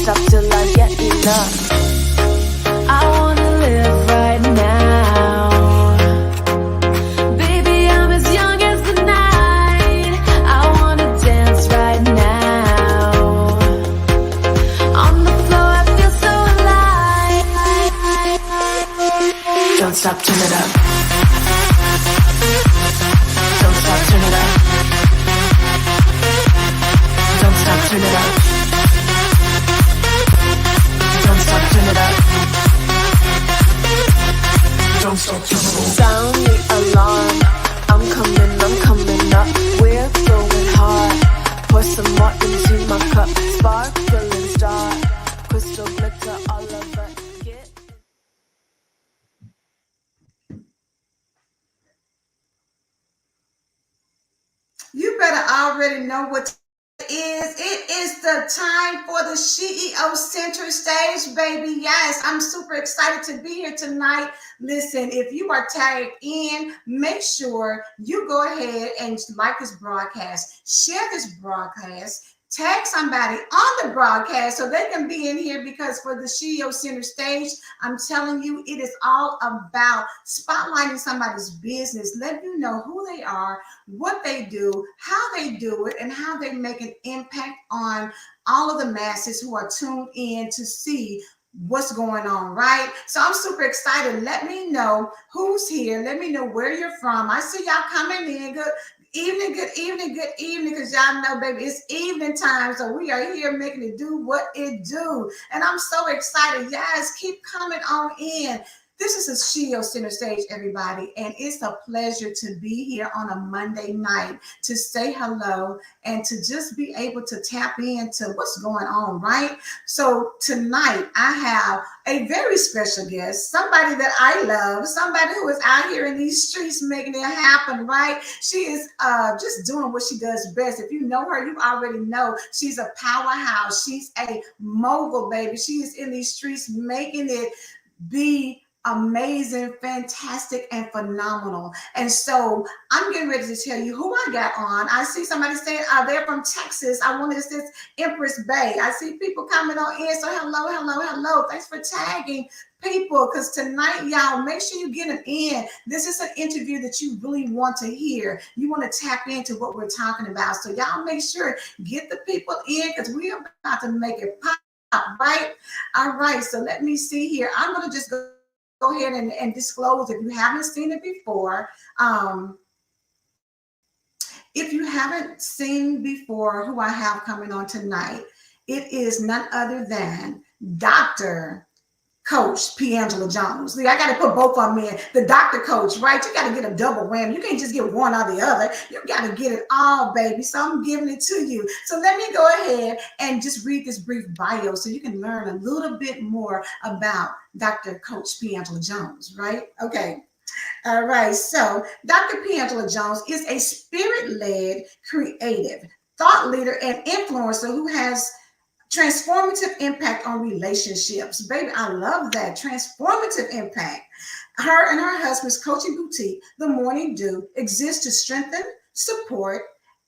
stop till I get enough. I wanna live right now. Baby, I'm as young as the night. I wanna dance right now. On the floor, I feel so alive. Don't stop, turn it up. Don't stop, turn it up. Don't stop, turn it up. Don't stop, turn it up. Don't stop, turn it up. Sound the alarm. I'm coming up. We're going hard. Pour some more into my cup. Sparkling star. Crystal glitter all over. Get You better already know what it is. It is the time for the SheEO Center stage, baby. Yes, I'm super excited to be here tonight. Listen, if you are tagged in, make sure you go ahead and like this broadcast, share this broadcast, tag somebody on the broadcast so they can be in here, because for the SheEO Center stage, I'm telling you, it is all about spotlighting somebody's business, letting you know who they are, what they do, how they do it, and how they make an impact on all of the masses who are tuned in to see what's going on, right? So I'm super excited. Let me know who's here. Let me know where you're from. I see y'all coming in. Good evening, good evening, good evening, because y'all know, baby, it's evening time, so we are here making it do what it do. And I'm so excited. Yes, keep coming on in. This is a SheEO Center stage, everybody, and it's a pleasure to be here on a Monday night to say hello and to just be able to tap into what's going on, right? So tonight I have a very special guest, somebody that I love, somebody who is out here in these streets making it happen, right? She is just doing what she does best. If you know her, you already know she's a powerhouse. She's a mogul, baby. She is in these streets making it be amazing, fantastic, and phenomenal. And so I'm getting ready to tell you who I got on. I see somebody saying they're from Texas. I wanted to say Empress Bay. I see people coming on in. So hello, hello, hello. Thanks for tagging people, because tonight, y'all, make sure you get them in. This is an interview that you really want to hear. You want to tap into what we're talking about. So y'all make sure, get the people in, because we're about to make it pop, right? All right, so let me see here. I'm going to just go ahead and disclose, if you haven't seen it before. If you haven't seen before who I have coming on tonight, it is none other than Dr. Coach Piangela Jones. See, I got to put both of them in. The doctor coach, right? You got to get a double whammy. You can't just get one or the other. You got to get it all, baby. So I'm giving it to you. So let me go ahead and just read this brief bio so you can learn a little bit more about Dr. Coach Piangela Jones, right? Okay. All right. So Dr. Piangela Jones is a spirit-led, creative thought leader and influencer who has transformative impact on relationships. Baby, I love that. Transformative impact. Her and her husband's coaching boutique, The Morning Dew, exists to strengthen, support,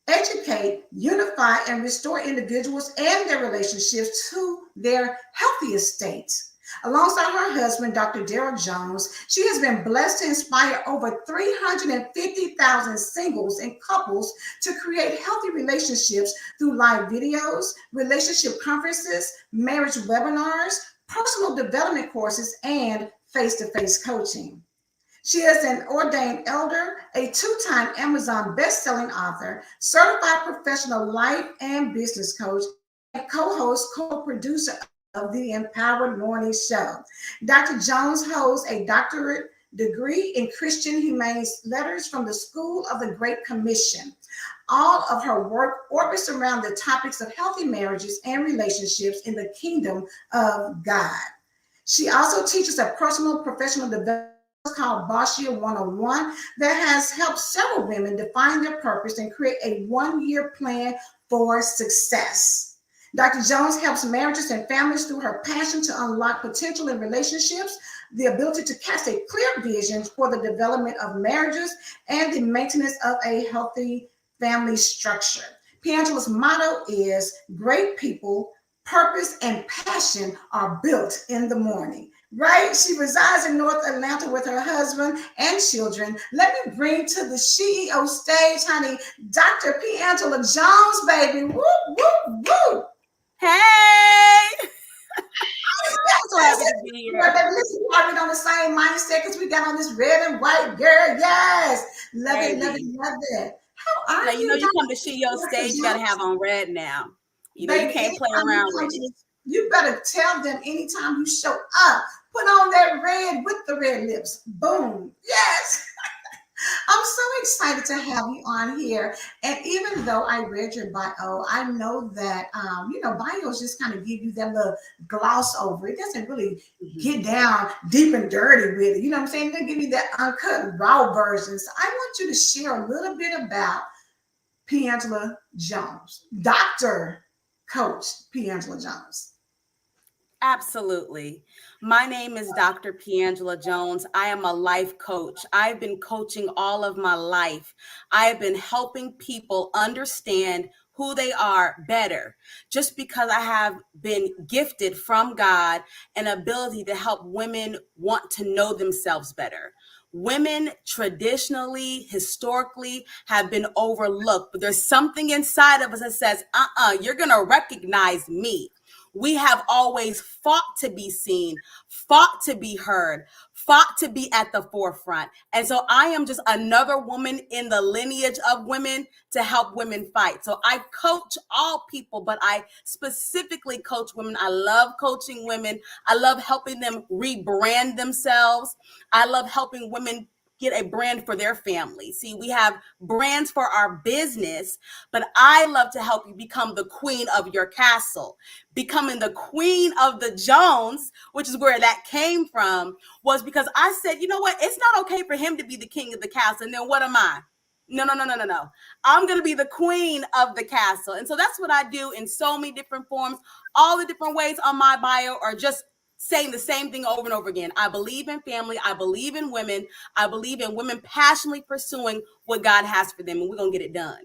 educate, unify, and restore individuals and their relationships to their healthiest states. Alongside her husband, Dr. Daryl Jones, she has been blessed to inspire over 350,000 singles and couples to create healthy relationships through live videos, relationship conferences, marriage webinars, personal development courses, and face-to-face coaching. She is an ordained elder, a two-time Amazon best-selling author, certified professional life and business coach, and co-host, co-producer of the Empowered Morning Show. Dr. Jones holds a doctorate degree in Christian Humane Letters from the School of the Great Commission. All of her work orbits around the topics of healthy marriages and relationships in the kingdom of God. She also teaches a personal professional development called Bossier 101 that has helped several women define their purpose and create a one-year plan for success. Dr. Jones helps marriages and families through her passion to unlock potential in relationships, the ability to cast a clear vision for the development of marriages, and the maintenance of a healthy family structure. Piangela's motto is great people, purpose, and passion are built in the morning. Right? She resides in North Atlanta with her husband and children. Let me bring to the CEO stage, honey, Dr. P. Angela Jones, baby. Woo, woo, woo. Hey, I'm so happy to be Yeah, here. baby, listen, we already on the same mindset because we got on this red and white girl. Yes. Love it, love it, Baby. love it. How are Now, you know, you, you come to SheEO Dr. stage, you got to have Jones? on red now. You know, you Baby, can't play anytime you around come with to it. this, you better tell them anytime you show up, put on that red with the red lips. Boom. Yes. I'm so excited to have you on here. And even though I read your bio, I know that bios just kind of give you that little gloss over. It doesn't really Mhm. get down deep and dirty with it. You know what I'm saying? They give you that uncut raw version. So I want you to share a little bit about P. Angela Jones, Dr. Coach P. Angela Jones. Absolutely. My name is Dr. Piangela Jones. I am a life coach. I've been coaching all of my life. I have been helping people understand who they are better just because I have been gifted from God an ability to help women want to know themselves better. Women traditionally, historically have been overlooked, but there's something inside of us that says, you're going to recognize me. We have always fought to be seen, fought to be heard, fought to be at the forefront. And so I am just another woman in the lineage of women to help women fight. So I coach all people, but I specifically coach women. I love coaching women. I love helping them rebrand themselves. I love helping women get a brand for their family. See, we have brands for our business, but I love to help you become the queen of your castle. Becoming the queen of the Jones, which is where that came from, was because I said, you know what? It's not okay for him to be the king of the castle. And then what am I? No, no, no, no, no, no. I'm going to be the queen of the castle. And so that's what I do in so many different forms. All the different ways on my bio are just saying the same thing over and over again. I believe in family. I believe in women. I believe in women passionately pursuing what God has for them. And we're going to get it done.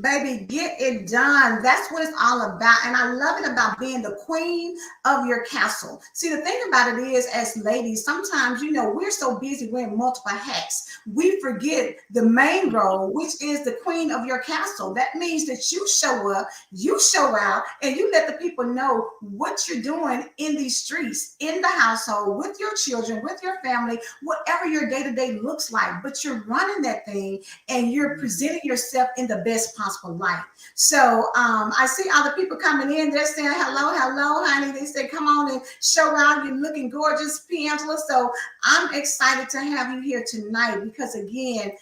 Baby, get it done. That's what it's all about. And I love it about being the queen of your castle. See, the thing about it is, as ladies, sometimes, we're so busy wearing multiple hats. We forget the main role, which is the queen of your castle. That means that you show up, you show out, and you let the people know what you're doing in these streets, in the household, with your children, with your family, whatever your day to day looks like. But you're running that thing and you're presenting yourself in the best possible light. So I see other people coming in. They're saying hello, hello, honey. They say, come on and show out. You're looking gorgeous, P. Angela. So I'm excited to have you here tonight because, again,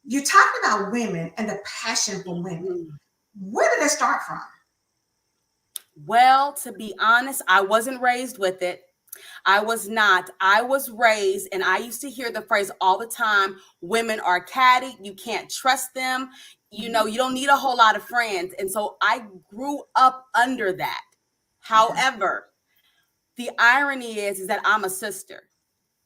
you're talking about women and the passion for women. Where did it start from? Well, to be honest, I wasn't raised with it. I was not. I was raised, and I used to hear the phrase all the time, women are catty. You can't trust them. You know, you don't need a whole lot of friends. And so I grew up under that. However, the irony is that I'm a sister.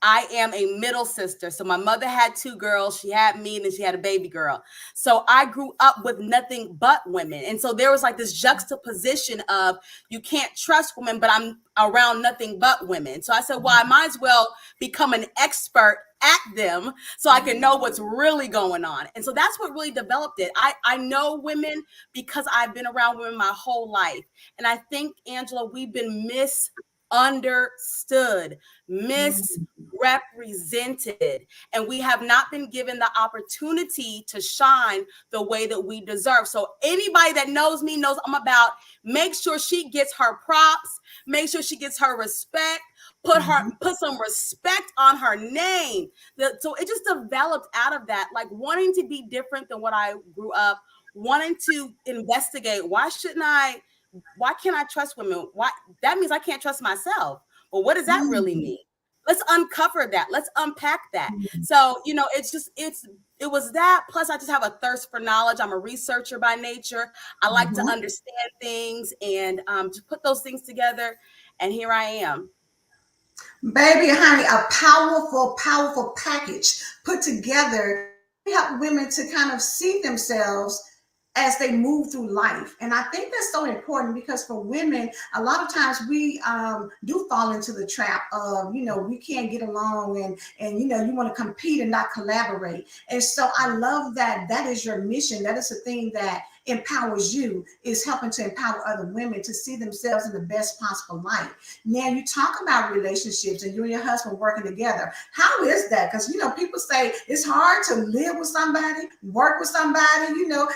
I am a middle sister. So my mother had two girls. She had me and then she had a baby girl. So I grew up with nothing but women. And so there was like this juxtaposition of you can't trust women, but I'm around nothing but women. So I said, well, I might as well become an expert at them so I can know what's really going on. And so that's what really developed it. I know women because I've been around women my whole life. And I think, Angela, we've been misunderstood, misrepresented, and we have not been given the opportunity to shine the way that we deserve. So anybody that knows me knows I'm about make sure she gets her props, make sure she gets her respect, put some respect on her name. So it just developed out of that, like wanting to be different than what I grew up, wanting to investigate. Why can't I trust women? Why? That means I can't trust myself. Well, what does that really mean? Let's uncover that. Let's unpack that. So, it was that. Plus, I just have a thirst for knowledge. I'm a researcher by nature. I like to understand things and to put those things together. And here I am. Baby, honey, a powerful, powerful package put together to help women to kind of see themselves as they move through life. And I think that's so important because for women, a lot of times we do fall into the trap of, we can't get along and you want to compete and not collaborate. And so I love that that is your mission. That is the thing that empowers you, is helping to empower other women to see themselves in the best possible light. Now you talk about relationships and you and your husband working together. How is that? Because people say it's hard to live with somebody, work with somebody,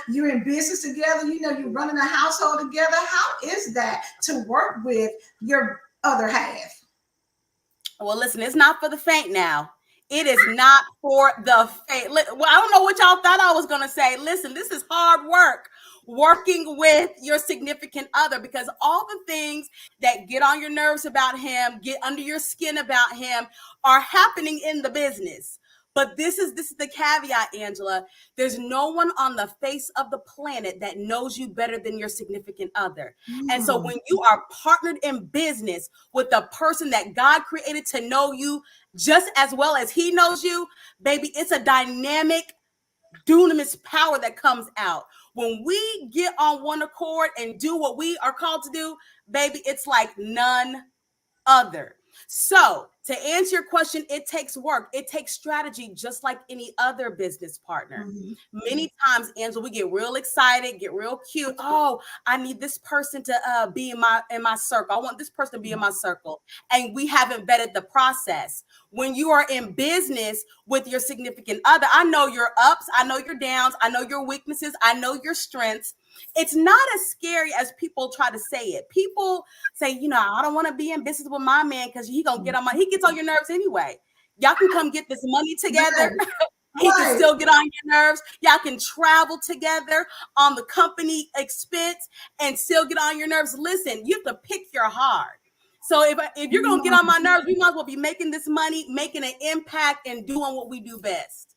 you're in business together, you're running a household together. How is that to work with your other half? Well, listen, it's not for the faint now. It is not for the faint. Well, I don't know what y'all thought I was going to say. Listen, this is hard work, working with your significant other, because all the things that get on your nerves about him, get under your skin about him, are happening in the business. But this is the caveat, Angela. There's no one on the face of the planet that knows you better than your significant other. And so when you are partnered in business with the person that God created to know you just as well as he knows you, baby, it's a dynamic dunamis power that comes out. When we get on one accord and do what we are called to do, baby, it's like none other. So to answer your question, it takes work. It takes strategy, just like any other business partner. Many times, Angela, we get real excited, get real cute. Oh, I need this person to be in my circle. I want this person to be in my circle. And we haven't vetted the process. When you are in business with your significant other, I know your ups, I know your downs, I know your weaknesses, I know your strengths. It's not as scary as people try to say it. People say, I don't want to be in business with my man because he gets on your nerves anyway. Y'all can come get this money together. He can still get on your nerves. Y'all can travel together on the company expense and still get on your nerves. Listen, you have to pick your heart. So if you're going to get on my nerves, we might as well be making this money, making an impact, and doing what we do best.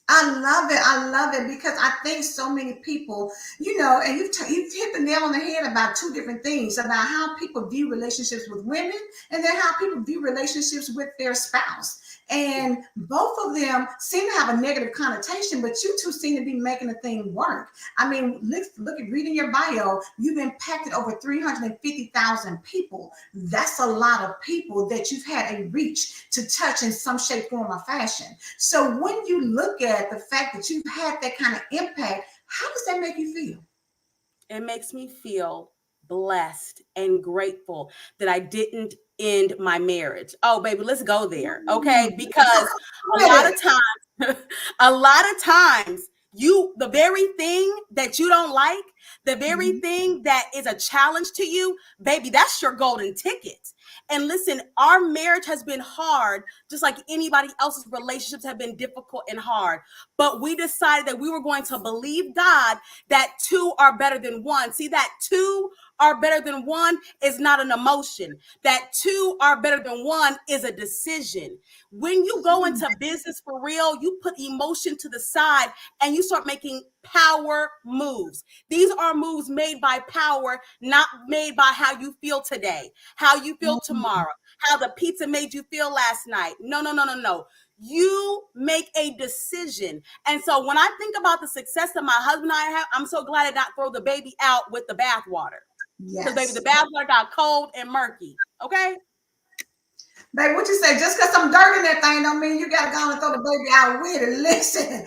I love it. I love it because I think so many people, and you've hit the nail on the head about two different things, about how people view relationships with women and then how people view relationships with their spouse. And both of them seem to have a negative connotation, but you two seem to be making the thing work. I mean, look at reading your bio. You've impacted over 350,000 people. That's a lot of people that you've had a reach to touch in some shape, form, or fashion. So when you look at the fact that you've had that kind of impact, how does that make you feel? It makes me feel blessed and grateful that I didn't end my marriage. Oh, baby, let's go there. Okay. Because a lot of times, the very thing that you don't like, the very thing that is a challenge to you, baby, that's your golden ticket. And listen, our marriage has been hard, just like anybody else's relationships have been difficult and hard. But we decided that we were going to believe God that two are better than one. See, that two are better than one is not an emotion. That two are better than one is a decision. When you go into business for real, you put emotion to the side and you start making power moves. These are moves made by power, not made by how you feel today, how you feel tomorrow, how the pizza made you feel last night. No, no, no, no, no. You make a decision. And so when I think about the success that my husband and I have, I'm so glad I did not throw the baby out with the bathwater. Because baby, the bathwater got cold and murky. Okay. Baby, what you say? Just because some dirt in that thing don't mean you got to go and throw the baby out with it. Listen,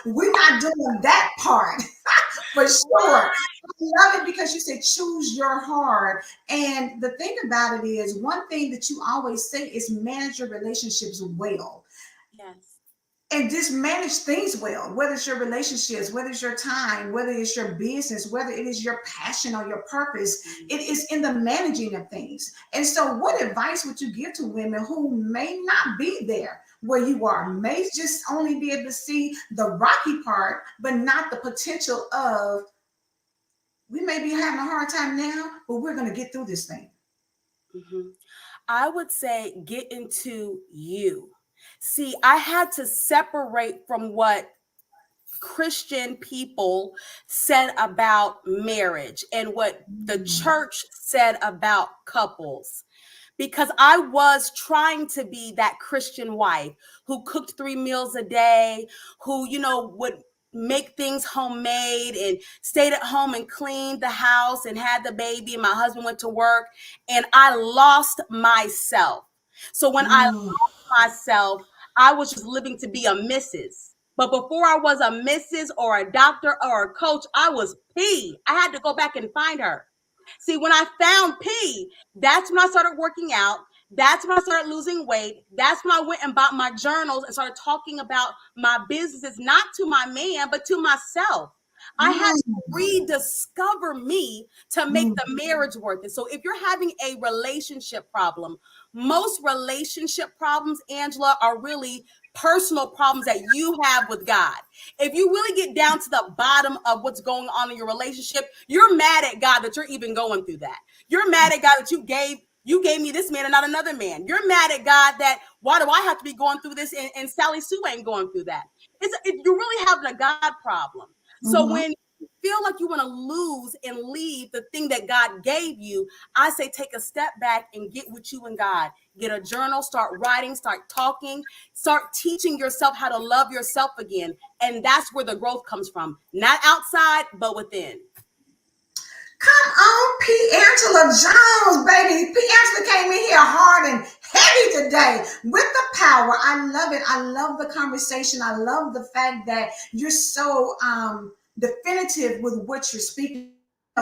we're not doing that part for sure. I love it because you said choose your heart. And the thing about it is, one thing that you always say is manage your relationships well. Yes. And just manage things well, whether it's your relationships, whether it's your time, whether it's your business, whether it is your passion or your purpose, it is in the managing of things. And so what advice would you give to women who may not be there where you are, may just only be able to see the rocky part, but not the potential of, we may be having a hard time now, but we're going to get through this thing? I would say get into you. See, I had to separate from what Christian people said about marriage and what the church said about couples, because I was trying to be that Christian wife who cooked 3 meals a day, who, would make things homemade and stayed at home and cleaned the house and had the baby, and my husband went to work, and I lost myself. So when I Mm, lost myself, I was just living to be a Mrs. But before I was a Mrs. or a doctor or a coach, I was P. I had to go back and find her. See, when I found P, that's when I started working out. That's when I started losing weight. That's when I went and bought my journals and started talking about my businesses, not to my man, but to myself. I had to mm, rediscover me to make mm, the marriage worth it. So if you're having a relationship problem, most relationship problems, Angela, are really personal problems that you have with God. If you really get down to the bottom of what's going on in your relationship, you're mad at God that you're even going through that. You're mad at God that you gave me this man and not another man. You're mad at God that why do I have to be going through this and Sally Sue ain't going through that. You're really having a God problem. So mhm. when you feel like you want to lose and leave the thing that God gave you, I say take a step back and get with you and God. Get a journal, start writing, start talking, start teaching yourself how to love yourself again. And that's where the growth comes from. Not outside, but within. Come on, P. Angela Jones, baby. P. Angela came in here hard and heavy today with the power. I love it. I love the conversation. I love the fact that you're so definitive with what you're speaking.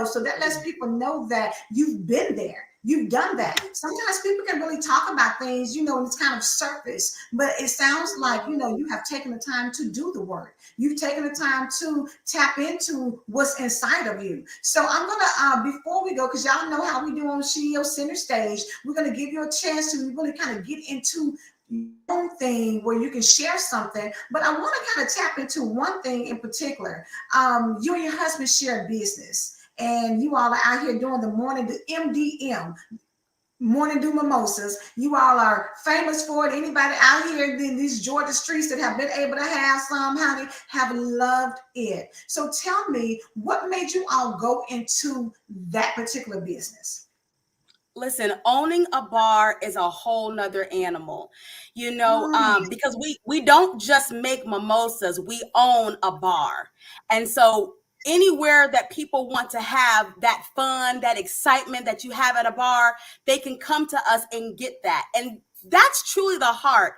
So that lets people know that you've been there. You've done that. Sometimes people can really talk about things, and it's kind of surface, but it sounds like, you have taken the time to do the work. You've taken the time to tap into what's inside of you. So I'm gonna, before we go, because y'all know how we do on SheEO Center Stage, we're gonna give you a chance to really kind of get into your own thing where you can share something. But I want to kind of tap into one thing in particular. You and your husband share a business, and you all are out here doing the morning, the MDM. Morning Dew Mimosas. You all are famous for it. Anybody out here in these Georgia streets that have been able to have some, honey, have loved it. So tell me, what made you all go into that particular business? Listen, owning a bar is a whole nother animal, Mm, because we don't just make mimosas, we own a bar. And so anywhere that people want to have that fun, that excitement that you have at a bar, they can come to us and get that. And that's truly the heart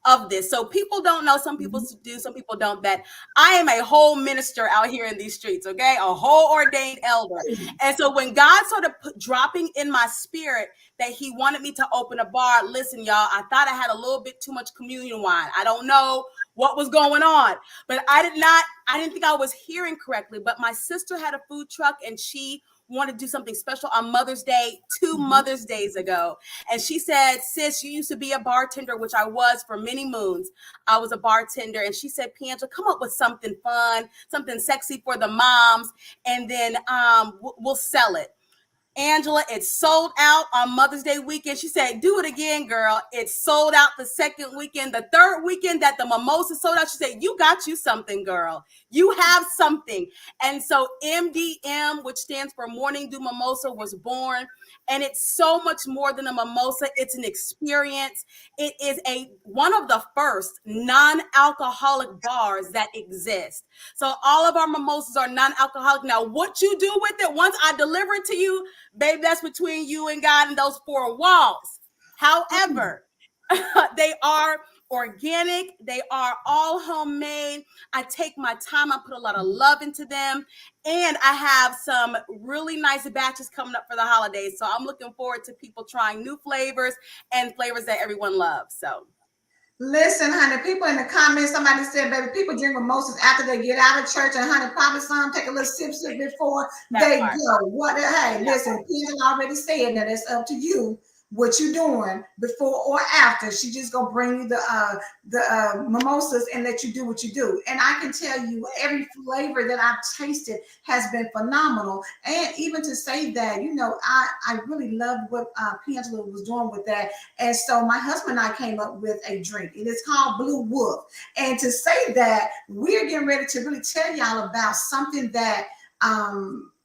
of this. So people don't know, some people mhm, do, some people don't, that I am a whole minister out here in these streets, okay? A whole ordained elder. And so when God started dropping in my spirit that he wanted me to open a bar, listen, y'all, I thought I had a little bit too much communion wine. I don't know what was going on, but I didn't think I was hearing correctly. But my sister had a food truck and she wanted to do something special on Mother's Day, two mhm. Mother's Days ago. And she said, sis, you used to be a bartender, which I was for many moons. I was a bartender. And she said, Piangela, come up with something fun, something sexy for the moms, and then we'll sell it. Angela, it's sold out on Mother's Day weekend. She said, do it again, girl. It's sold out the second weekend. The third weekend that the mimosa sold out, she said, you got you something, girl. You have something. And so MDM, which stands for Morning Dew Mimosa, was born. And it's so much more than a mimosa. It's an experience. It is one of the first non-alcoholic bars that exist. So all of our mimosas are non-alcoholic. Now, what you do with it once I deliver it to you, baby, that's between you and God and those four walls. However, they are organic. They are all homemade. I take my time. I put a lot of love into them. And I have some really nice batches coming up for the holidays. So I'm looking forward to people trying new flavors and flavors that everyone loves. So Listen, honey, people in the comments, somebody said, baby, people drink mimosas after they get out of church, and honey, probably some take a little sip before that they part. go. What? Hey, That listen, Pigeon already said that it's up to you what you doing before or after. She just gonna bring you the mimosas and let you do what you do. And I can tell you, every flavor that I've tasted has been phenomenal. And even to say that, I really loved what Piangela was doing with that. And so my husband and I came up with a drink. It is called Blue Wolf. And to say that, we're getting ready to really tell y'all about something that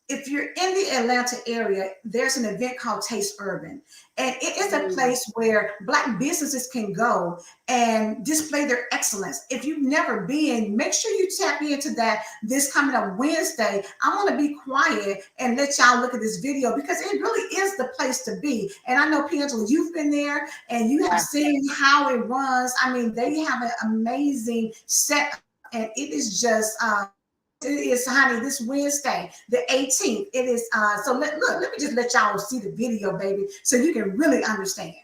if you're in the Atlanta area, there's an event called Taste Urban. And it is a place where Black businesses can go and display their excellence. If you've never been, make sure you tap into that this coming up Wednesday. I want to be quiet and let y'all look at this video because it really is the place to be. And I know, Piangela, you've been there and you have seen how it runs. I mean, they have an amazing set, and it is just it is, honey, this Wednesday, the 18th. It is so let me just let y'all see the video, baby, so you can really understand.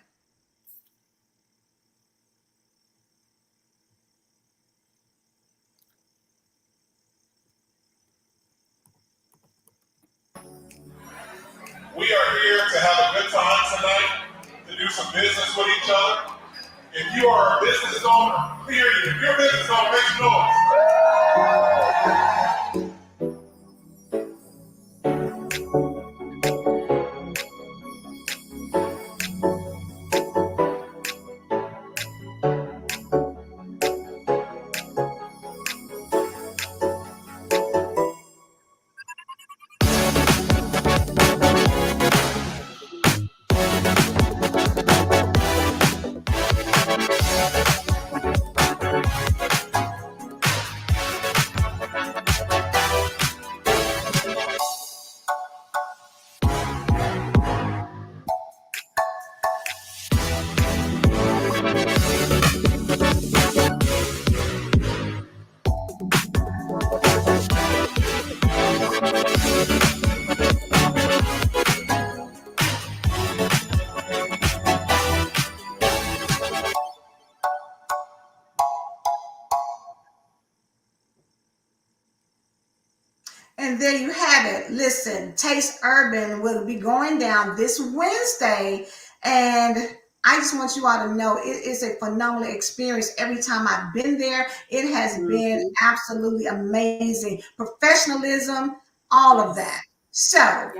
We are here to have a good time tonight, to do some business with each other. If you are a business owner, period, if you're a business owner, make some noise. And there you have it. Listen, Taste Urban will be going down this Wednesday. And I just want you all to know it is a phenomenal experience. Every time I've been there, it has been absolutely amazing. Professionalism, all of that. So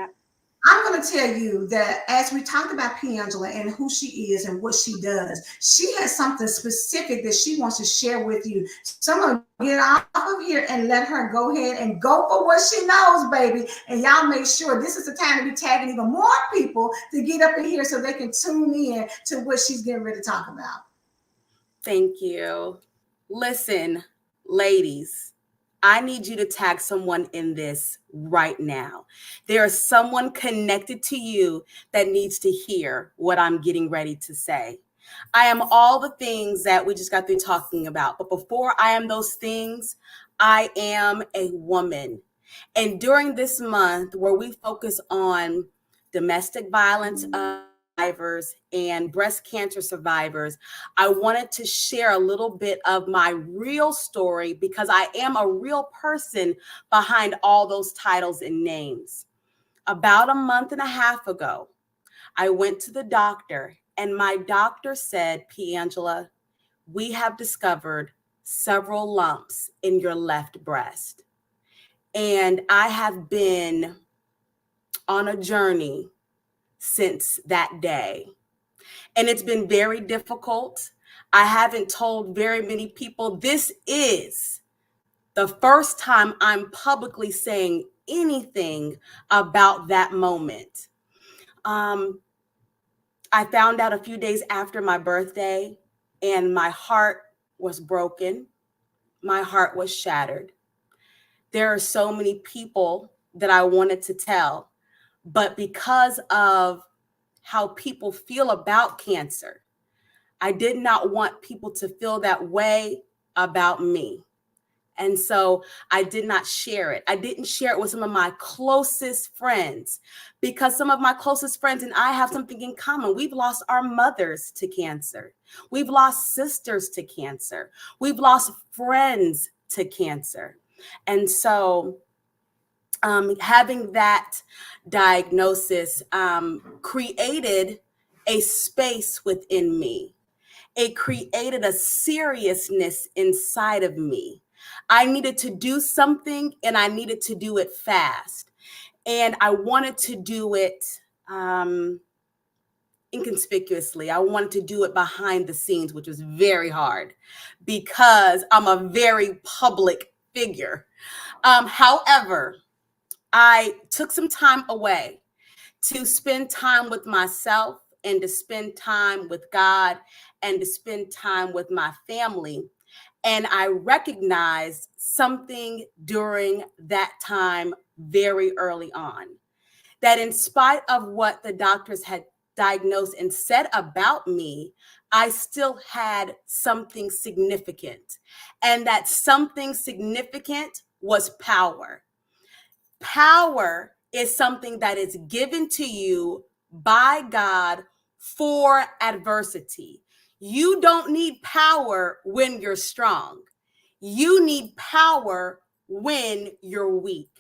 I'm going to tell you that as we talked about Piangela and who she is and what she does, she has something specific that she wants to share with you. So I'm going to get off of here and let her go ahead and go for what she knows, baby. And y'all make sure this is the time to be tagging even more people to get up in here so they can tune in to what she's getting ready to talk about. Thank you. Listen, ladies, I need you to tag someone in this right now. There is someone connected to you that needs to hear what I'm getting ready to say. I am all the things that we just got through talking about. But before I am those things, I am a woman. And during this month where we focus on domestic violence survivors and breast cancer survivors, I wanted to share a little bit of my real story because I am a real person behind all those titles and names. About a month and a half ago, I went to the doctor and my doctor said, Piangela, we have discovered several lumps in your left breast. And I have been on a journey since that day. And it's been very difficult. I haven't told very many people. This is the first time I'm publicly saying anything about that moment. I found out a few days after my birthday, and my heart was broken. My heart was shattered. There are so many people that I wanted to tell, but because of how people feel about cancer, I did not want people to feel that way about me. And so I did not share it. I didn't share it with some of my closest friends because some of my closest friends and I have something in common. We've lost our mothers to cancer. We've lost sisters to cancer. We've lost friends to cancer. And so having that diagnosis created a space within me. It created a seriousness inside of me. I needed to do something and I needed to do it fast. And I wanted to do it inconspicuously. I wanted to do it behind the scenes, which was very hard because I'm a very public figure. However, I took some time away to spend time with myself and to spend time with God and to spend time with my family. And I recognized something during that time very early on, that in spite of what the doctors had diagnosed and said about me, I still had something significant. And that something significant was power. Power is something that is given to you by God for adversity. You don't need power when you're strong. You need power when you're weak.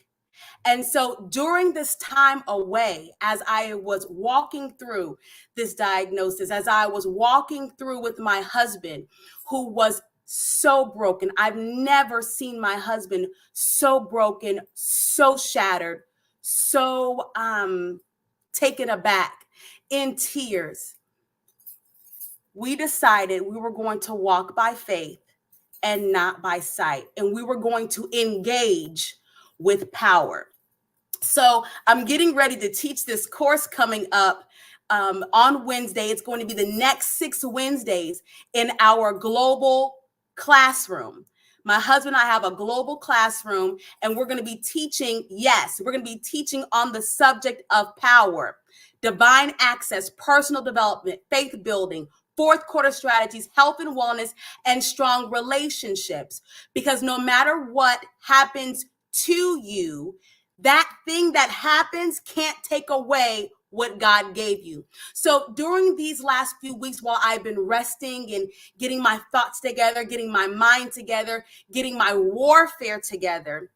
And so during this time away, as I was walking through this diagnosis, as I was walking through with my husband, who was so broken, I've never seen my husband so broken, so shattered, so taken aback, in tears. We decided we were going to walk by faith and not by sight, and we were going to engage with power. So I'm getting ready to teach this course coming up on Wednesday. It's going to be the next 6 Wednesdays in our global classroom. My husband and I have a global classroom, and we're going to be teaching, we're going to be teaching on the subject of power, divine access, personal development, faith building, fourth quarter strategies, health and wellness, and strong relationships. Because no matter what happens to you, that thing that happens can't take away what God gave you. So during these last few weeks, while I've been resting and getting my thoughts together, getting my mind together, getting my warfare together,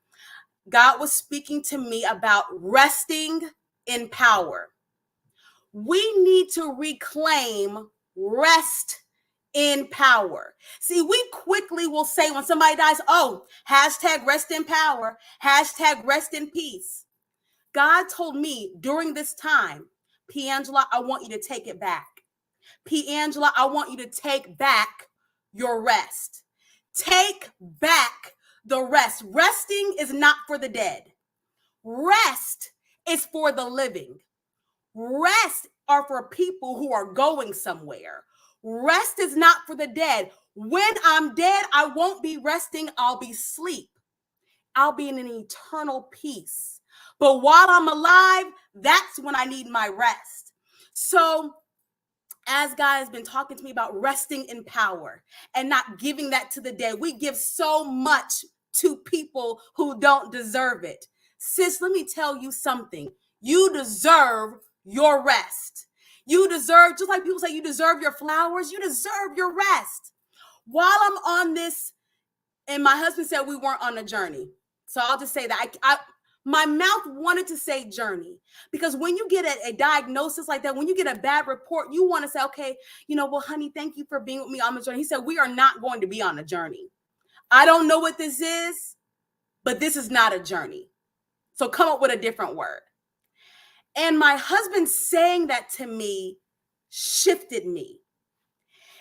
God was speaking to me about resting in power. We need to reclaim rest in power. See, we quickly will say when somebody dies, oh, hashtag rest in power, hashtag rest in peace. God told me during this time, Piangela, I want you to take it back. Piangela, I want you to take back your rest. Take back the rest. Resting is not for the dead. Rest is for the living. Rest are for people who are going somewhere. Rest is not for the dead. When I'm dead, I won't be resting. I'll be asleep. I'll be in an eternal peace. But while I'm alive, that's when I need my rest. So as God has been talking to me about resting in power and not giving that to the dead, we give so much to people who don't deserve it. Sis, let me tell you something. You deserve your rest. You deserve, just like people say you deserve your flowers, you deserve your rest. While I'm on this, and my husband said we weren't on a journey. So I'll just say that my mouth wanted to say journey, because when you get a diagnosis like that, when you get a bad report, you want to say, okay, well, honey, thank you for being with me on the journey. He said, we are not going to be on a journey. I don't know what this is, but this is not a journey. So come up with a different word. And my husband saying that to me shifted me.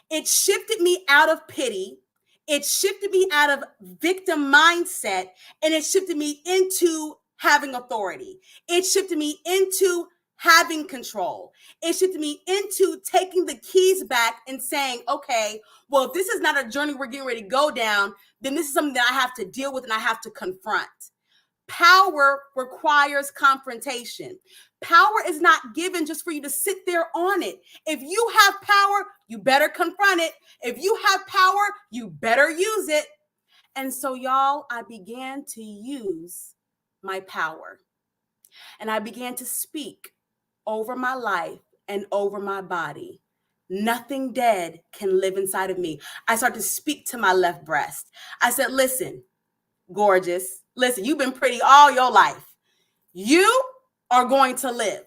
It shifted me out of pity. It shifted me out of victim mindset, and it shifted me into having authority. It shifted me into having control. It shifted me into taking the keys back and saying, okay, well, if this is not a journey we're getting ready to go down, then this is something that I have to deal with and I have to confront. Power requires confrontation. Power is not given just for you to sit there on it. If you have power, you better confront it. If you have power, you better use it. And so, y'all, I began to use my power. And I began to speak over my life and over my body. Nothing dead can live inside of me. I started to speak to my left breast. I said, listen, gorgeous. Listen, you've been pretty all your life. You are going to live.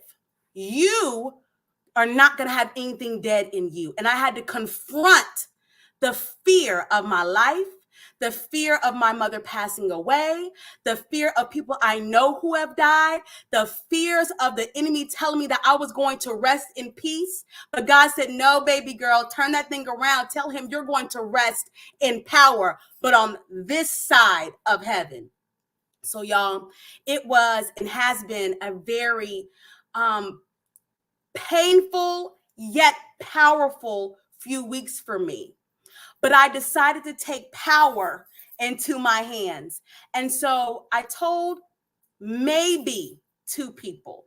You are not going to have anything dead in you. And I had to confront the fear of my life, the fear of my mother passing away, the fear of people I know who have died, the fears of the enemy telling me that I was going to rest in peace. But God said, no, baby girl, turn that thing around. Tell him you're going to rest in power, but on this side of heaven. So y'all, it was and has been a very painful yet powerful few weeks for me. But I decided to take power into my hands. And so I told maybe 2 people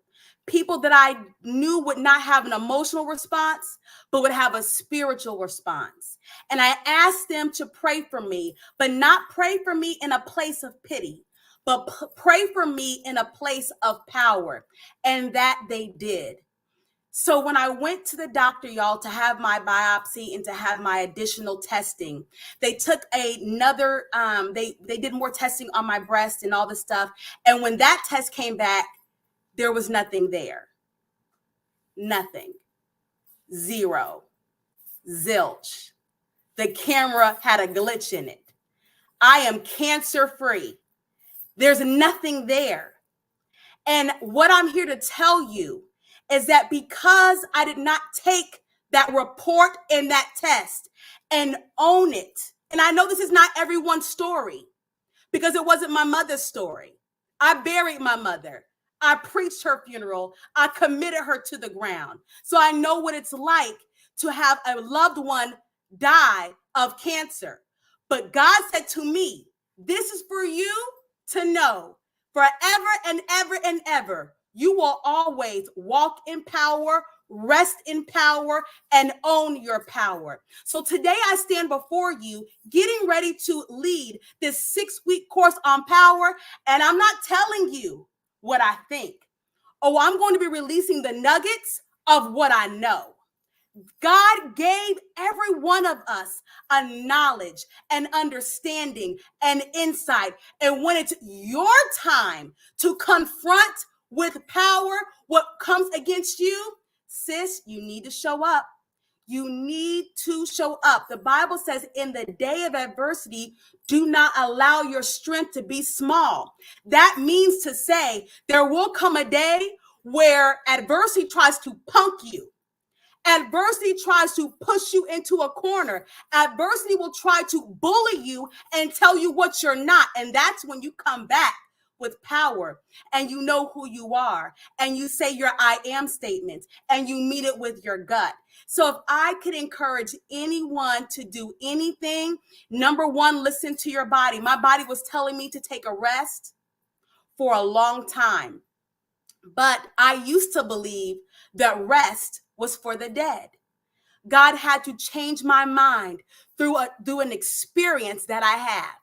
that I knew would not have an emotional response, but would have a spiritual response. And I asked them to pray for me, but not pray for me in a place of pity, but pray for me in a place of power. And that they did. So when I went to the doctor, y'all, to have my biopsy and to have my additional testing, they took another, they did more testing on my breast and all this stuff. And when that test came back, there was nothing there. Nothing. Zero. Zilch. The camera had a glitch in it. I am cancer-free. There's nothing there. And what I'm here to tell you is that because I did not take that report and that test and own it, and I know this is not everyone's story because it wasn't my mother's story. I buried my mother. I preached her funeral. I committed her to the ground. So I know what it's like to have a loved one die of cancer. But God said to me, this is for you to know forever and ever and ever. You will always walk in power, rest in power, and own your power. So today I stand before you, getting ready to lead this 6-week course on power. And I'm not telling you what I think. Oh, I'm going to be releasing the nuggets of what I know. God gave every one of us a knowledge and understanding and insight. And when it's your time to confront with power what comes against you, sis, you need to show up. You need to show up. The Bible says in the day of adversity, do not allow your strength to be small. That means to say there will come a day where adversity tries to punk you. Adversity tries to push you into a corner. Adversity will try to bully you and tell you what you're not. And that's when you come back with power and you know who you are and you say your I am statements and you meet it with your gut. So if I could encourage anyone to do anything, number one, listen to your body. My body was telling me to take a rest for a long time. But I used to believe that rest was for the dead. God had to change my mind through an experience that I have.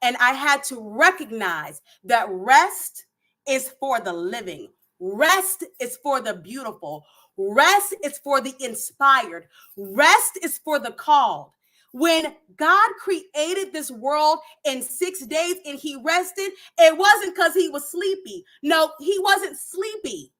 And I had to recognize that rest is for the living. Rest is for the beautiful. Rest is for the inspired. Rest is for the called. When God created this world in 6 days and he rested, it wasn't because he was sleepy. No, he wasn't sleepy.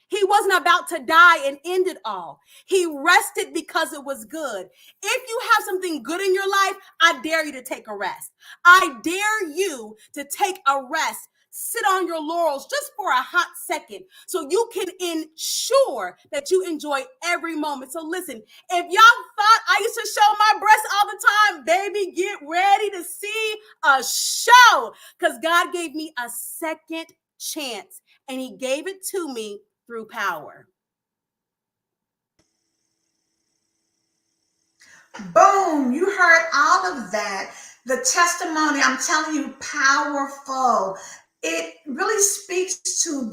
He wasn't about to die and end it all. He rested because it was good. If you have something good in your life, I dare you to take a rest. I dare you to take a rest. Sit on your laurels just for a hot second so you can ensure that you enjoy every moment. So listen, if y'all thought I used to show my breasts all the time, baby, get ready to see a show because God gave me a second chance and he gave it to me through power. Boom, you heard all of that. The testimony, I'm telling you, powerful. It really speaks to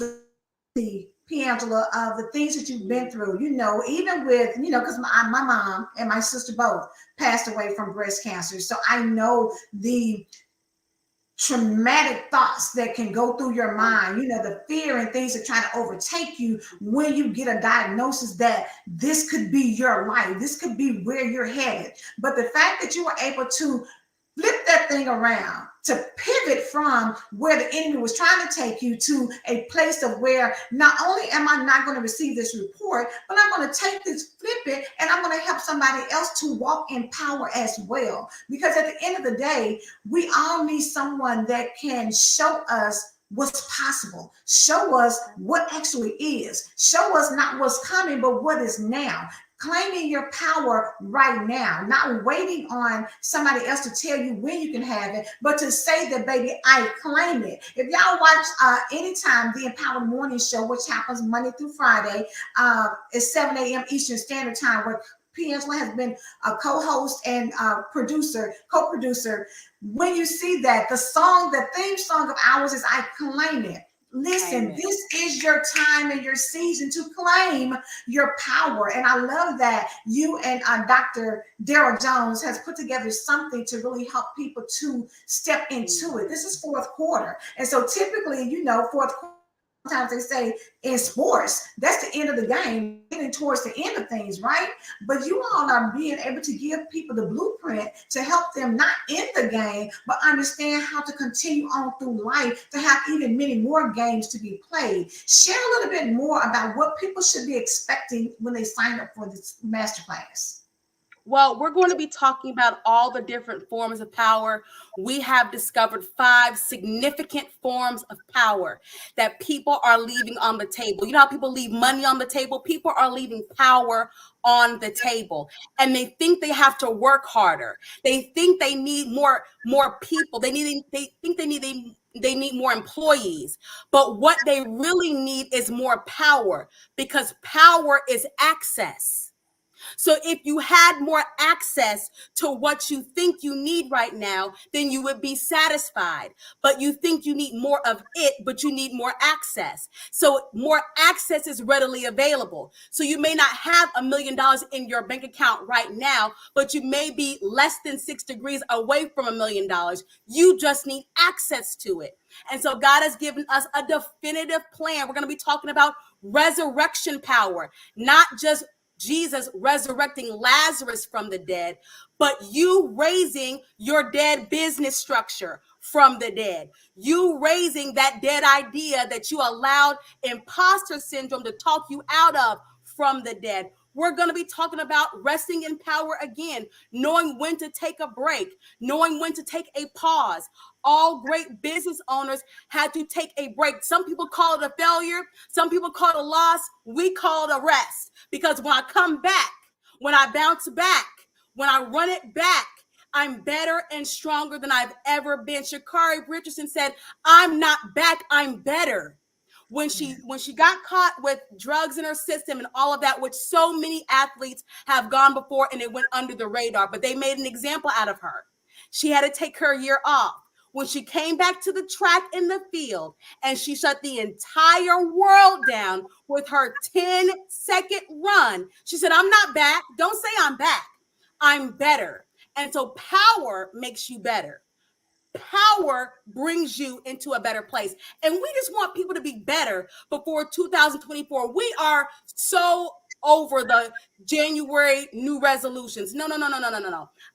the Piangela, of the things that you've been through, even with, because my mom and my sister both passed away from breast cancer. So I know the traumatic thoughts that can go through your mind, the fear and things that try to overtake you when you get a diagnosis that this could be your life, this could be where you're headed. But the fact that you were able to flip that thing around, to pivot from where the enemy was trying to take you to a place of where not only am I not going to receive this report, but I'm going to take this, flip it, and I'm going to help somebody else to walk in power as well. Because at the end of the day, we all need someone that can show us what's possible, show us what actually is, show us not what's coming, but what is now. claiming your power right now, not waiting on somebody else to tell you when you can have it, but to say that, baby, I claim it. If y'all watch anytime the Empowered Morning Show, which happens Monday through Friday, at 7 a.m. Eastern Standard Time, where Angela has been a co-host and co-producer. When you see that, the theme song of ours is I Claim It. Listen, Amen. This is your time and your season to claim your power. And I love that you and Dr. Daryl Jones has put together something to really help people to step into it. This is fourth quarter. And so typically, fourth quarter, sometimes they say in sports, that's the end of the game, getting towards the end of things, right? But you all are being able to give people the blueprint to help them not end the game, but understand how to continue on through life, to have even many more games to be played. Share a little bit more about what people should be expecting when they sign up for this masterclass. Well, we're going to be talking about all the different forms of power. We have discovered 5 significant forms of power that people are leaving on the table. You know how people leave money on the table? People are leaving power on the table, and they think they have to work harder. They think they need more people. They think they need more employees. But what they really need is more power, because power is access. So if you had more access to what you think you need right now, then you would be satisfied. But you think you need more of it, but you need more access. So more access is readily available. So you may not have $1 million in your bank account right now, but you may be less than 6 degrees away from $1 million. You just need access to it. And so God has given us a definitive plan. We're going to be talking about resurrection power, not just Jesus resurrecting Lazarus from the dead, but you raising your dead business structure from the dead. You raising that dead idea that you allowed imposter syndrome to talk you out of from the dead. We're going to be talking about resting in power again, knowing when to take a break, knowing when to take a pause. All great business owners had to take a break. Some people call it a failure. Some people call it a loss. We call it a rest, because when I come back, when I bounce back, when I run it back, I'm better and stronger than I've ever been. Sha'Carri Richardson said, I'm not back, I'm better. When she got caught with drugs in her system and all of that, which so many athletes have gone before and it went under the radar, but they made an example out of her. She had to take her year off. When she came back to the track in the field and she shut the entire world down with her 10-second run, she said, I'm not back. Don't say I'm back. I'm better. And so power makes you better. Power brings you into a better place. And we just want people to be better before 2024. We are so over the January new resolutions. No.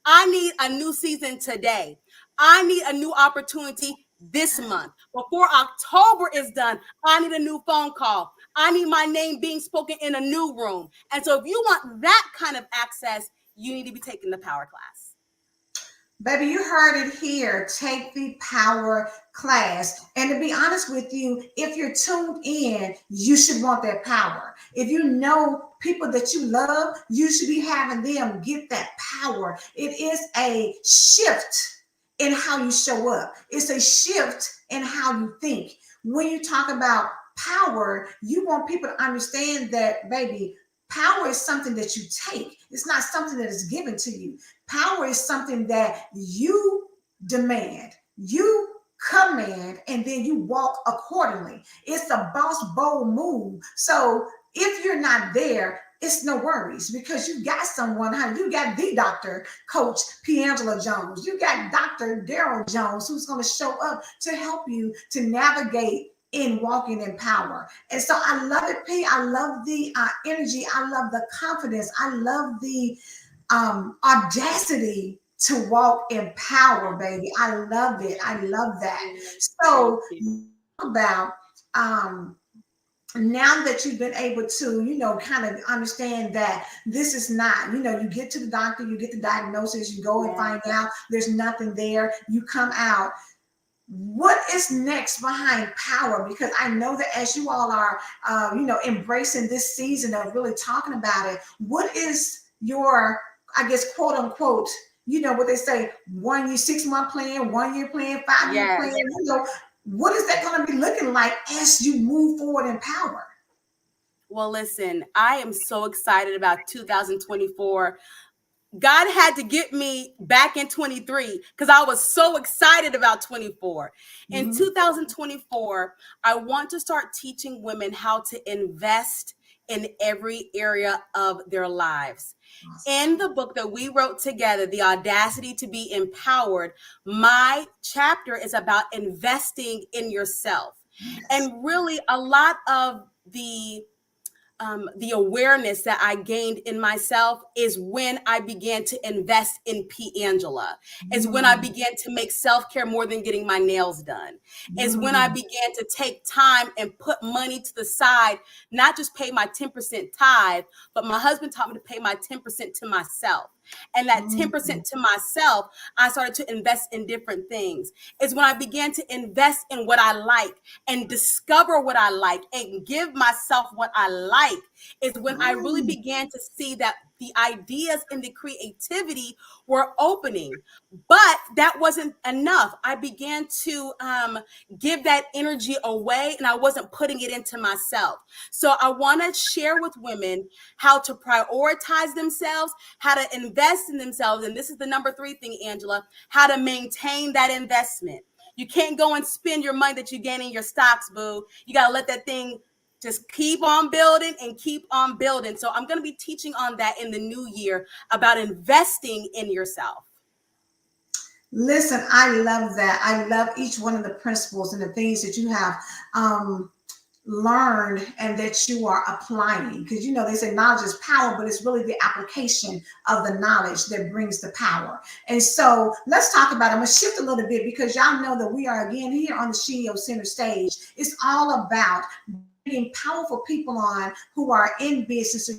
I need a new season today. I need a new opportunity this month. Before October is done, I need a new phone call. I need my name being spoken in a new room. And so if you want that kind of access, you need to be taking the power class. Baby, you heard it here. Take the power class. And to be honest with you, if you're tuned in, you should want that power. If you know people that you love, you should be having them get that power. It is a shift in how you show up. It's a shift in how you think. When you talk about power, you want people to understand that, baby, power is something that you take. It's not something that is given to you. Power is something that you demand, you command, and then you walk accordingly. It's a boss bold move. So if you're not there, it's no worries, because you got someone, you got the Dr. Coach Angela Jones. You got Dr. Daryl Jones, who's going to show up to help you to navigate in walking in power. And so I love it, P. I love the energy. I love the confidence. I love the audacity to walk in power, baby. I love it. I love that. So about now that you've been able to, kind of understand that this is not, you get to the doctor, you get the diagnosis, you go and find out there's nothing there, you come out. what is next behind power? Because I know that as you all are, embracing this season of really talking about it, what is your, I guess, quote unquote, what they say, 1 year, 6 month plan, 1 year plan, 5 year plan, Yes. what is that going to be looking like as you move forward in power? Well, listen, I am so excited about 2024. God had to get me back in 23 because I was so excited about 24. In Mhm. 2024, I want to start teaching women how to invest in every area of their lives. In the book that we wrote together, The Audacity to Be Empowered, my chapter is about investing in yourself. Yes. And really, a lot of the awareness that I gained in myself is when I began to invest in P. Angela, is when I Mm, began to make self-care more than getting my nails done, is when I mm, began to take time and put money to the side, not just pay my 10% tithe, but my husband taught me to pay my 10% to myself. And that mm. 10% to myself, I started to invest in different things. Is when I began to invest in what I like and discover what I like and give myself what I like, is when I really Mm. began to see that the ideas and the creativity were opening. But that wasn't enough. I began to give that energy away and I wasn't putting it into myself. So I want to share with women how to prioritize themselves, how to invest in themselves. And this is the number 3 thing, Angela, how to maintain that investment. You can't go and spend your money that you gain in your stocks, boo. You got to let that thing just keep on building and keep on building. So I'm going to be teaching on that in the new year about investing in yourself. Listen, I love that. I love each one of the principles and the things that you have um, learned and that you are applying. Because they say knowledge is power, but it's really the application of the knowledge that brings the power. And so let's talk about it. I'm going to shift a little bit because y'all know that we are again here on the SheEO Center stage. It's all about bringing powerful people on who are in business,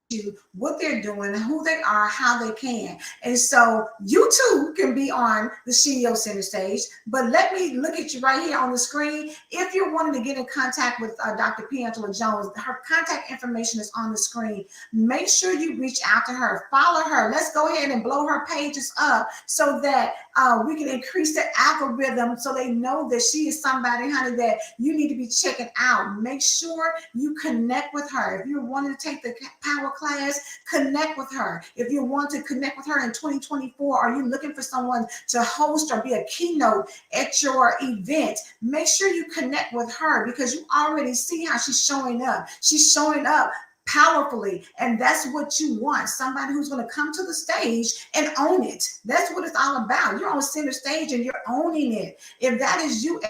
you what they're doing, who they are, how they can. And so you too can be on the SheEO Center stage. But let me look at you right here on the screen. If you're wanting to get in contact with Dr. P. Angela Jones, her contact information is on the screen. Make sure you reach out to her, follow her. Let's go ahead and blow her pages up so that we can increase the algorithm so they know that she is somebody, honey, that you need to be checking out. Make sure you connect with her. If you're wanting to take the power class, connect with her. If you want to connect with her in 2024, are you looking for someone to host or be a keynote at your event? Make sure you connect with her because you already see how she's showing up. She's showing up powerfully, and that's what you want, somebody who's going to come to the stage and own it. That's what it's all about. You're on center stage and you're owning it. If that is you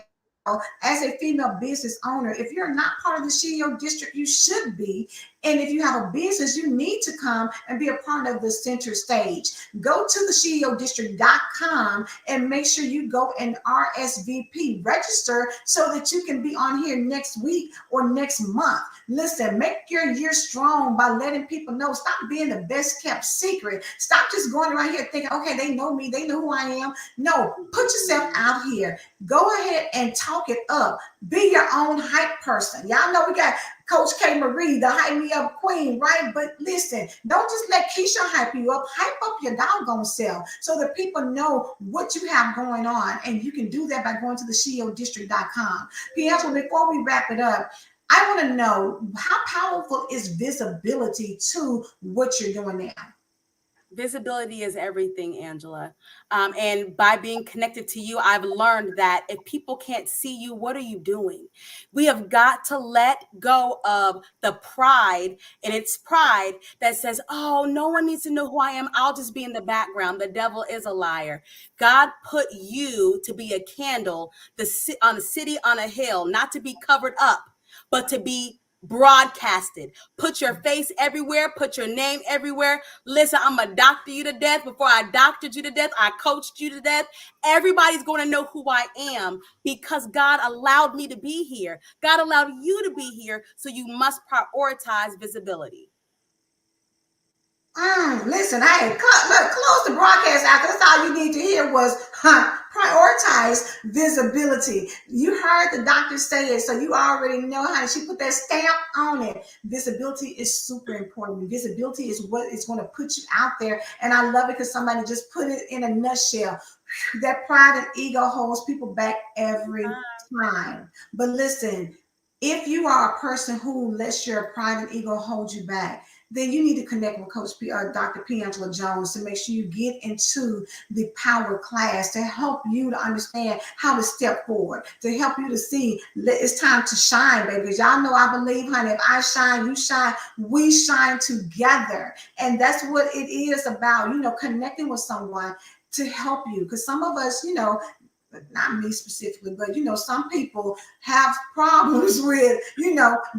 as a female business owner, if you're not part of the SheEO District, you should be. And if you have a business, you need to come and be a part of the center stage. Go to the SheEODistrict.com and make sure you go and RSVP, register so that you can be on here next week or next month. Listen, make your year strong by letting people know. Stop being the best kept secret. Stop just going around here thinking, okay, they know me, they know who I am. No, put yourself out here. Go ahead and talk it up. Be your own hype person. Y'all know we got Coach K. Marie, the hype me up queen, right? But listen, don't just let Keisha hype you up. Hype up your doggone self so that people know what you have going on. And you can do that by going to the SheEODistrict.com. Pietro, before we wrap it up, I want to know, how powerful is visibility to what you're doing now? Visibility is everything, Angela. And by being connected to you, I've learned that if people can't see you, what are you doing? We have got to let go of the pride, and it's pride that says, oh, no one needs to know who I am. I'll just be in the background. The devil is a liar. God put you to be a candle on a city on a hill, not to be covered up, but to be broadcasted. Put your face everywhere, put your name everywhere. Listen, I'm gonna doctor you to death. Before I doctored you to death, I coached you to death. Everybody's going to know who I am because God allowed me to be here. God allowed you to be here, so you must prioritize visibility. Listen, look, close the broadcast out. That's all you need to hear was prioritize visibility. You heard the doctor say it, so you already know how she put that stamp on it. Visibility is super important. Visibility is what is going to put you out there. And I love it because somebody just put it in a nutshell. That pride and ego holds people back every time. But listen, if you are a person who lets your pride and ego hold you back, then you need to connect with Coach P, Dr. Angela Jones, to make sure you get into the power class to help you to understand how to step forward, to help you to see it's time to shine, baby. Because y'all know I believe, honey, if I shine, you shine, we shine together. And that's what it is about, connecting with someone to help you. Because some of us, not me specifically, but some people have problems with,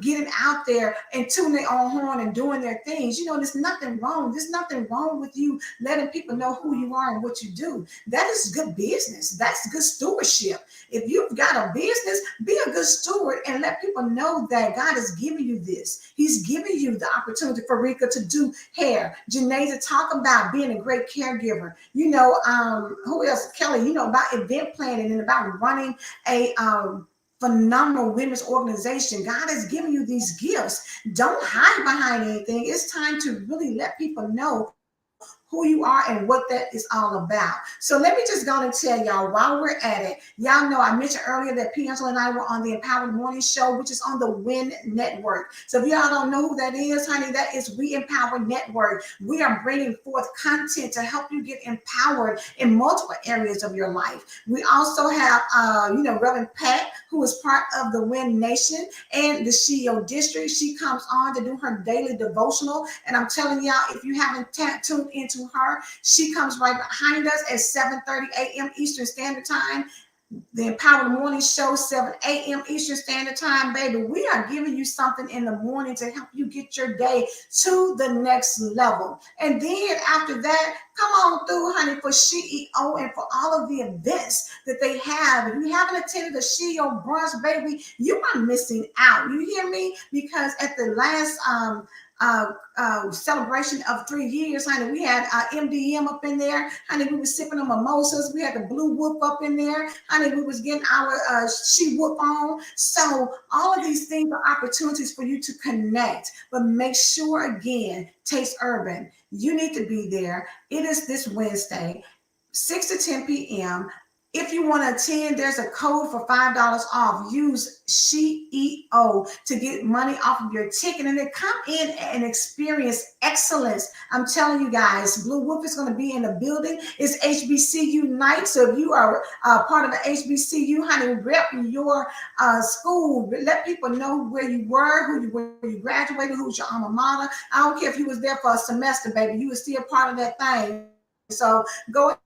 getting out there and tuning their own horn and doing their things. There's nothing wrong. There's nothing wrong with you letting people know who you are and what you do. That is good business. That's good stewardship. If you've got a business, be a good steward and let people know that God has given you this. He's giving you the opportunity for Rika to do hair, Janae to talk about being a great caregiver. Who else? Kelly, about event planning and about running a phenomenal women's organization. God has given you these gifts. Don't hide behind anything. It's time to really let people know who you are and what that is all about. So let me just go and tell y'all while we're at it. Y'all know I mentioned earlier that Angela and I were on the Empowered Morning Show, which is on the WIN Network. So if y'all don't know who that is, honey, that is We Empower Network. We are bringing forth content to help you get empowered in multiple areas of your life. We also have, Reverend Pat, who is part of the WIN Nation and the SheEO District. She comes on to do her daily devotional. And I'm telling y'all, if you haven't tuned into her, she comes right behind us at 7:30 a.m. Eastern Standard Time. The Empowered Morning Show, 7 a.m. Eastern Standard Time, baby. We are giving you something in the morning to help you get your day to the next level. And then after that, come on through, honey, for SheEO and for all of the events that they have. If you haven't attended the SheEO brunch, baby, you are missing out. You hear me? Because at the last celebration of 3 years, honey, we had MDM up in there, honey. We were sipping the mimosas. We had the blue whoop up in there, honey. We was getting our she whoop on. So all of these things are opportunities for you to connect, but make sure, again, Taste Urban, you need to be there. It is this Wednesday, 6 to 10 p.m. If you want to attend, there's a code for $5 off. Use SheEO to get money off of your ticket and then come in and experience excellence. I'm telling you guys, Blue Wolf is going to be in the building. It's HBCU night. So if you are part of the HBCU, honey, rep your school. Let people know where you were, where you graduated, who's your alma mater. I don't care if you was there for a semester, baby. You were still part of that thing. So go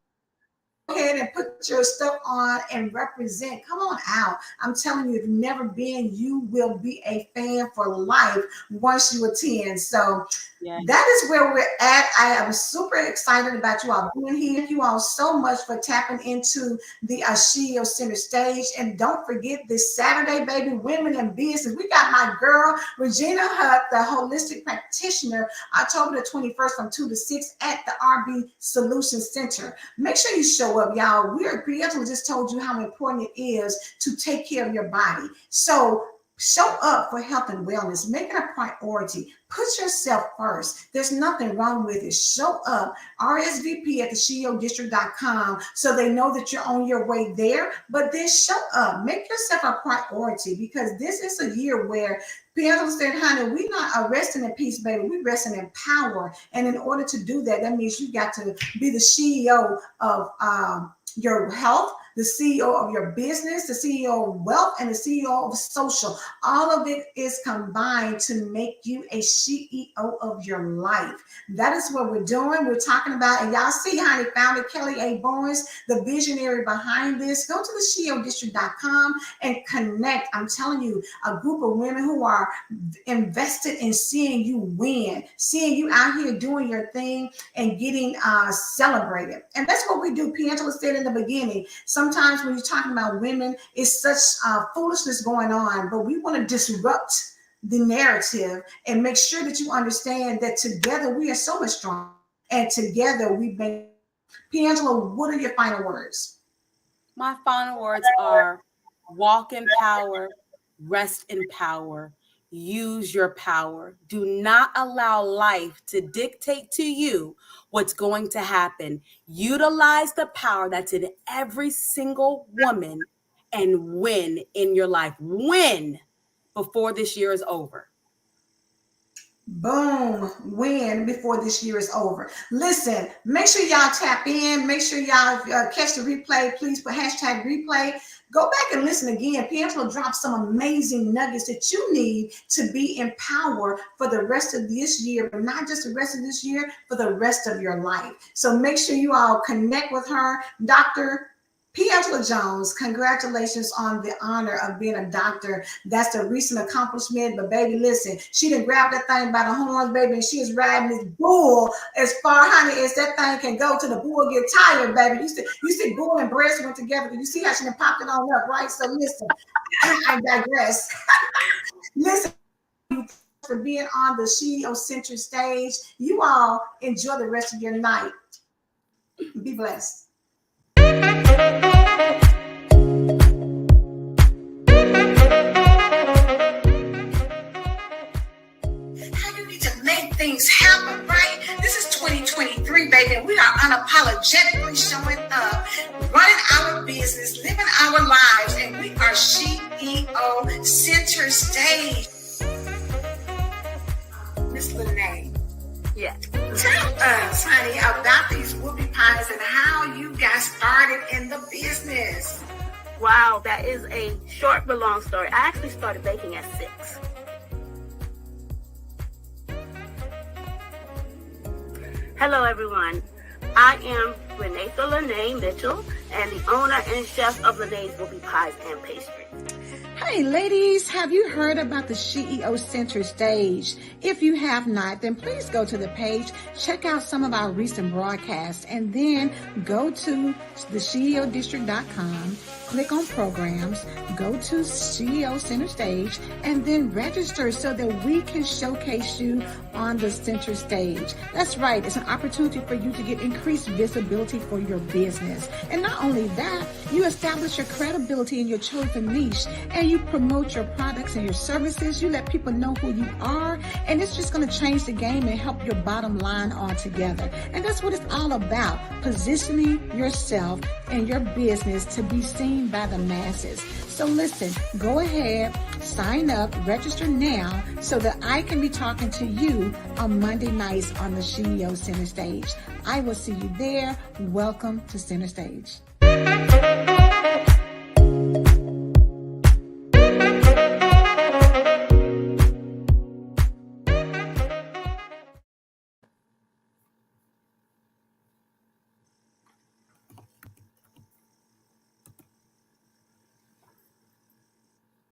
ahead and put your stuff on and represent. Come on out. I'm telling you, if you've never been, you will be a fan for life once you attend. So that is where we're at. I am super excited about you all being here. Thank you all so much for tapping into the SheEO Center stage. And don't forget this Saturday, baby, Women in Business. We got my girl, Regina Hutt, the holistic practitioner, October the 21st from 2 to 6 at the RB Solutions Center. Make sure you show up, y'all. Angela just told you how important it is to take care of your body. So show up for health and wellness. Make it a priority. Put yourself first. There's nothing wrong with it. Show up. RSVP at the SheEODistrict.com so they know that you're on your way there. But then show up. Make yourself a priority, because this is a year where Angela said, honey, we're not resting in peace, baby. We're resting in power. And in order to do that, that means you got to be the SheEO of your health, the CEO of your business, the CEO of wealth, and the CEO of social. All of it is combined to make you a SheEO of your life. That is what we're doing. We're talking about, and y'all see, honey, founder Kelly A. Bowens, the visionary behind this. Go to the SheEODistrict.com and connect. I'm telling you, a group of women who are invested in seeing you win, seeing you out here doing your thing and getting celebrated. And that's what we do. Angela said in the beginning, sometimes when you're talking about women, it's such foolishness going on, but we want to disrupt the narrative and make sure that you understand that together we are so much stronger, and together we make. Piangela, what are your final words? My final words are walk in power, rest in power, use your power. Do not allow life to dictate to you what's going to happen. Utilize the power that's in every single woman and win in your life. Win before this year is over. Boom, win before this year is over. Listen, make sure y'all tap in. Make sure y'all catch the replay. Please put hashtag replay. Go back and listen again. Piangela dropped some amazing nuggets that you need to be in power for the rest of this year, but not just the rest of this year, for the rest of your life. So make sure you all connect with her. Dr. Piangela Jones, congratulations on the honor of being a doctor. That's a recent accomplishment. But baby, listen, she done grabbed that thing by the horns, baby, and she is riding this bull as far, honey, as that thing can go to the bull get tired, baby. You see bull and breast went together. You see how she done popped it on up, right? So listen, I digress. Listen, for being on the SheEO Center stage. You all enjoy the rest of your night. Be blessed. Things happen, right? This is 2023, baby. We are unapologetically showing up, running our business, living our lives, and we are SheEO Center Stage. Miss Lene, Yeah. tell us, honey, about these whoopie pies and how you got started in the business. Wow, that is a short but long story. I actually started baking at 6. Hello, everyone. I am Renee Lene Mitchell, and the owner and chef of Lene's Whoopie Pies and Pastries. Hey ladies, have you heard about the SheEO Center stage? If you have not, then please go to the page, check out some of our recent broadcasts, and then go to the SheEODistrict.com, click on programs, go to SheEO Center stage, and then register so that we can showcase you on the center stage. That's right, it's an opportunity for you to get increased visibility for your business. And not only that, you establish your credibility in your chosen niche, and you promote your products and your services. You let people know who you are, and it's just going to change the game and help your bottom line altogether. And that's what it's all about, positioning yourself and your business to be seen by the masses. So listen, go ahead, sign up, register now so that I can be talking to you on Monday nights on the SheEO Center stage. I will see you there. Welcome to Center Stage.